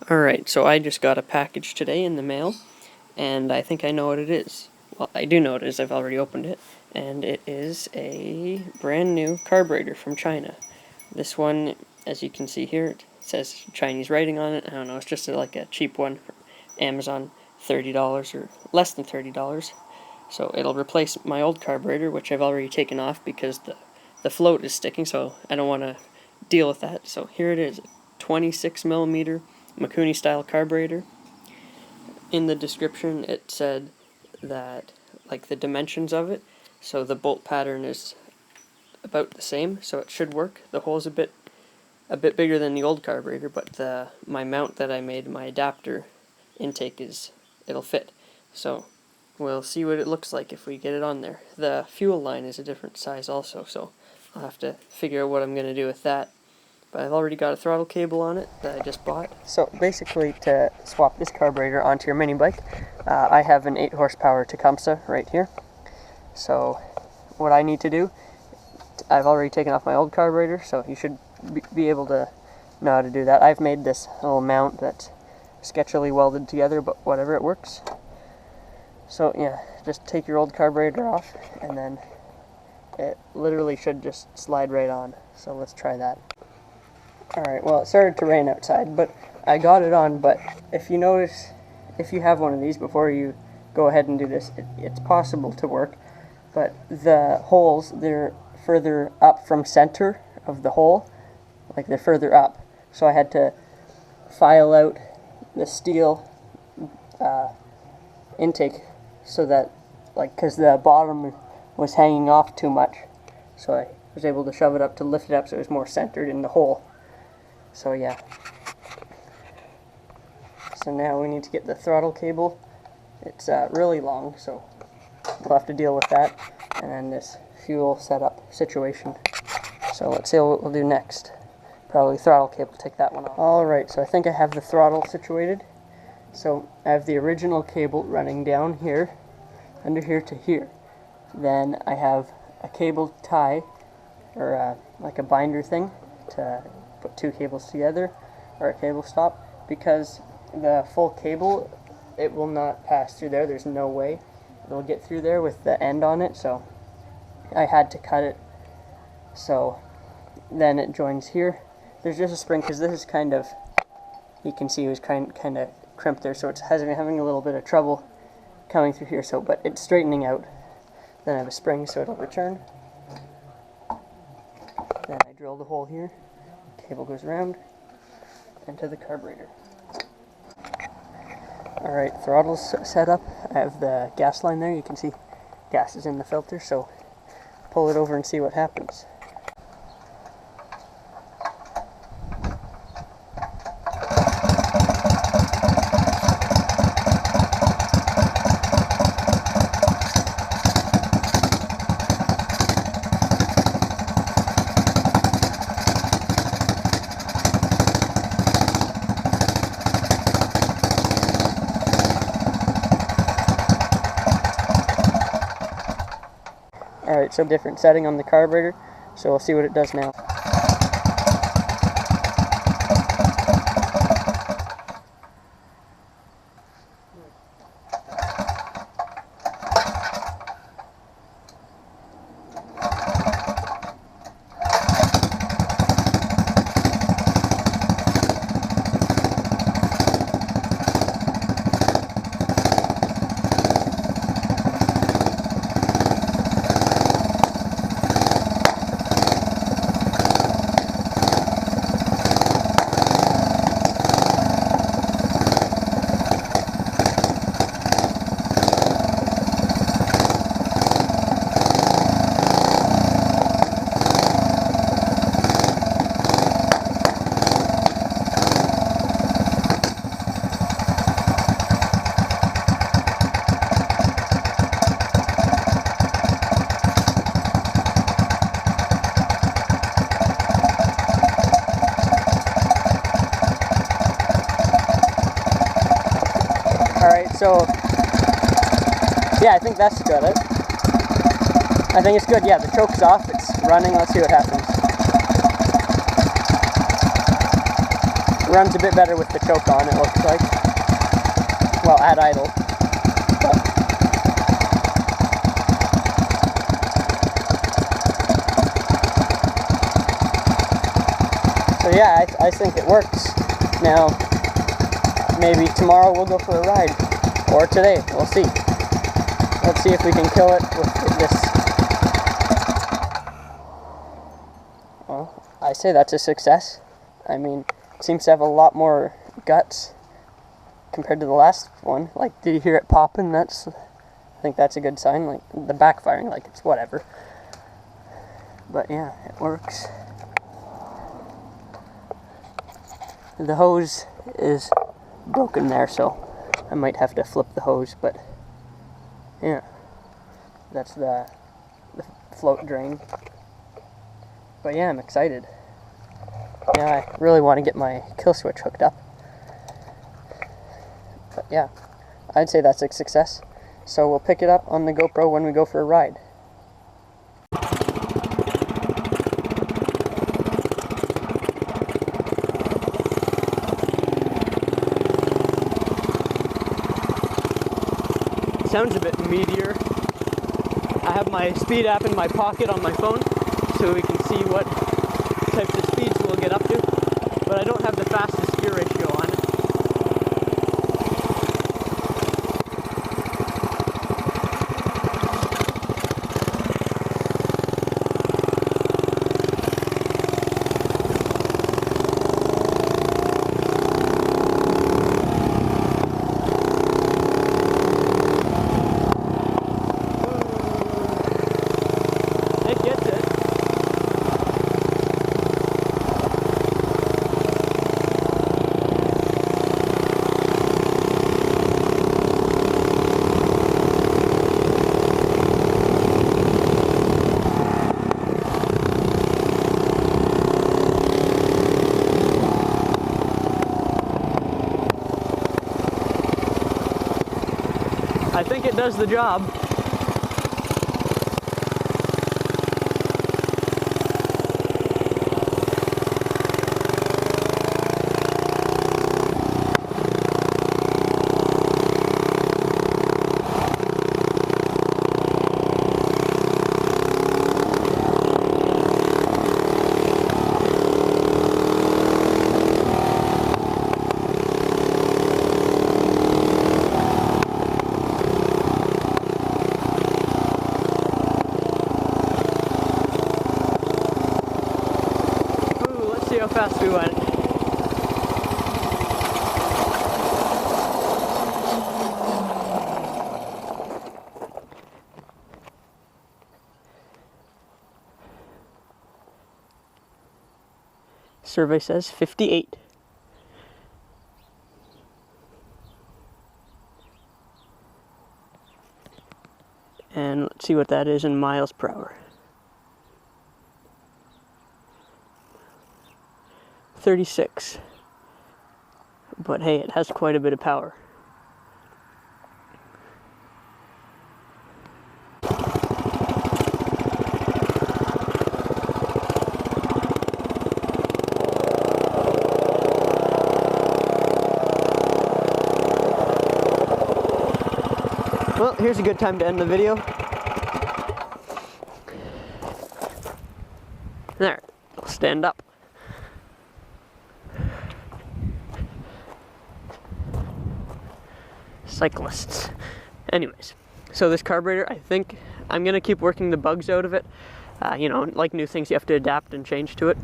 Alright, so I just got a package today in the mail, and I think I know what it is. Well, I do know what it is, I've already opened it, and it is a brand new carburetor from China. This one, as you can see here, it says Chinese writing on it. I don't know, it's just like a cheap one from Amazon, $30 or less than $30. So it'll replace my old carburetor, which I've already taken off because the float is sticking, so I don't want to deal with that. So here it is, 26mm Mikuni style carburetor. In the description it said that, like, the dimensions of it, so the bolt pattern is about the same, so it should work. The hole's a bit bigger than the old carburetor, but my mount that I made, my adapter intake, it'll fit. So we'll see what it looks like if we get it on there. The fuel line is a different size also, so I'll have to figure out what I'm going to do with that. But I've already got a throttle cable on it that I just bought. So basically, to swap this carburetor onto your mini bike, I have an 8 horsepower Tecumseh right here. So what I need to do, I've already taken off my old carburetor, so you should be able to know how to do that. I've made this little mount that's sketchily welded together, but whatever, it works. So yeah, just take your old carburetor off, and then it literally should just slide right on. So let's try that. Alright, well, it started to rain outside, but I got it on. But if you notice, if you have one of these before you go ahead and do this, it's possible to work, but the holes, they're further up from center of the hole, like they're further up. So I had to file out the steel intake so that, like, because the bottom was hanging off too much, so I was able to shove it up to lift it up so it was more centered in the hole. So yeah. So now we need to get the throttle cable. It's really long, so we'll have to deal with that. And then this fuel setup situation. So let's see what we'll do next. Probably throttle cable, take that one off. Alright, so I think I have the throttle situated. So I have the original cable running down here, under here to here. Then I have a cable tie, or like a binder thing, to put two cables together, or a cable stop, because the full cable, it will not pass through there. There's no way it'll get through there with the end on it, so I had to cut it. So then it joins here. There's just a spring, because this is kind of, you can see it was kind of crimped there, so it's having a little bit of trouble coming through here, so, but it's straightening out. Then I have a spring, so it'll return. Then I drill the hole here, cable goes around into the carburetor. Alright, throttle's set up. I have the gas line there. You can see gas is in the filter, so pull it over and see what happens. Alright, so different setting on the carburetor, so we'll see what it does now. Alright, so yeah, I think that's good. I think it's good. Yeah, the choke's off, it's running. Let's see what happens. runs a bit better with the choke on, it looks like. Well, at idle. So yeah, I think it works. Now, maybe tomorrow we'll go for a ride. Or today, we'll see. Let's see if we can kill it with this. Well, I say that's a success. I mean, it seems to have a lot more guts compared to the last one. Like, did you hear it popping? I think that's a good sign. Like, the backfiring, like, it's whatever. But yeah, it works. The hose is broken there, so I might have to flip the hose, but yeah, that's the float drain. But yeah, I'm excited. Yeah, I really want to get my kill switch hooked up. But yeah, I'd say that's a success. So we'll pick it up on the GoPro when we go for a ride. Sounds a bit meatier. I have my speed app in my pocket on my phone, so we can see what types of speeds we'll get up to, but I don't have the fastest gear ratio on it. It gets it. I think it does the job. See how fast we went. Survey says 58. And let's see what that is in miles per hour. 36. But hey, it has quite a bit of power. Well, here's a good time to end the video. There, I'll stand up. Cyclists. Anyways, so this carburetor, I think I'm gonna keep working the bugs out of it. You know, like new things, you have to adapt and change to it.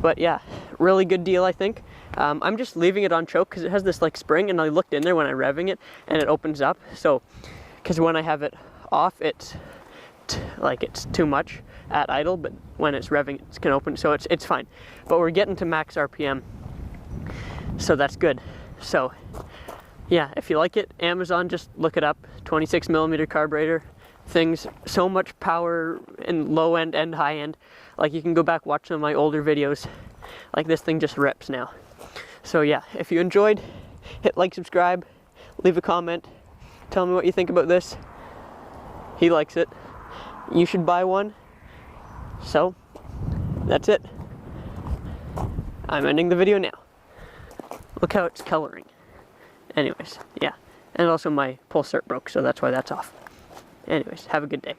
But yeah, really good deal, I think. I'm just leaving it on choke because it has this like spring, and I looked in there when I'm revving it, and it opens up. So, because when I have it off, it's too much at idle, but when it's revving, it can open, so it's fine. But we're getting to max RPM, so that's good. So yeah, if you like it, Amazon, just look it up. 26mm carburetor. Things, so much power in low end and high end. Like, you can go back, watch some of my older videos. Like, this thing just rips now. So yeah, if you enjoyed, hit like, subscribe, leave a comment, tell me what you think about this. He likes it. You should buy one. So, that's it. I'm ending the video now. Look how it's coloring. Anyways, yeah. And also my pull start broke, so that's why that's off. Anyways, have a good day.